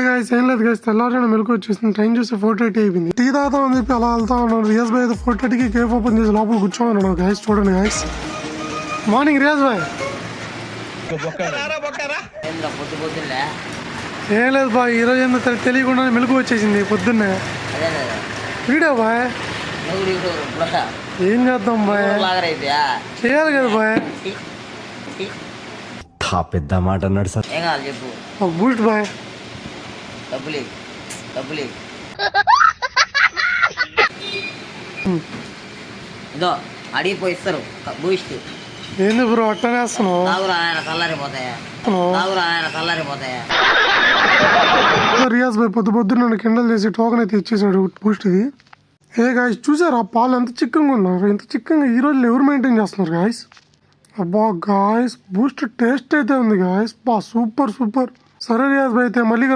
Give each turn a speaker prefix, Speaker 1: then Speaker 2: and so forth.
Speaker 1: Guys ఏం లేదు guys, తెల్లారైనా మెలకు వచ్చేసింది. టైం చూస్తే 4:30 అయిపోయింది. టీ తాగుతా అని చెప్పి అలా వెళ్తా ఉన్నాను. రియాజ్ భాయ్ అయితే 4:30కి కేఫ్ ఓపెన్ చేసి లోపల కూర్చోమన్నాడు గైస్. చూడండి గైస్, మార్నింగ్ రియాజ్ భాయ్. ఏం లేదు బాయ్, ఈరోజు ఏందో తెలియకుండా మెలకు వచ్చేసింది పొద్దున్నే. వీడియో బాయ్, ఏం చేద్దాం బాయ్, చేయాలి కదా బాయ్.
Speaker 2: పెద్ద మాట అన్నాడు సార్.
Speaker 3: ఏం కావాలి చెప్పు.
Speaker 1: ఒక బూస్ట్ బాయ్.
Speaker 3: డబ్బులు ఇదో అడిగిపోయి ఇస్తారు బూస్ట్.
Speaker 1: ఏంది బ్రో అట్టనే వేస్తున్నావు?
Speaker 3: తాగురా ఆయన కల్లారిపోతాయా.
Speaker 1: రియాజ్ భాయ్ పొద్దున్న నన్ను కిండల్ చేసి టోకెన్ అయితే ఇచ్చేసాడు బూస్ట్ ఇది. ఏ గాయస్ చూసారా పాలు ఎంత చిక్కగా ఉన్నారు, ఎంత చిక్కగా ఈ రోజులు ఎవరు మెయింటైన్ చేస్తున్నారు గాయస్. అబ్బా గాయస్, బూస్ట్ టేస్ట్ అయితే ఉంది గాయస్, బా సూపర్. సరే రియాజ్ భాయ్ అయితే మళ్ళీ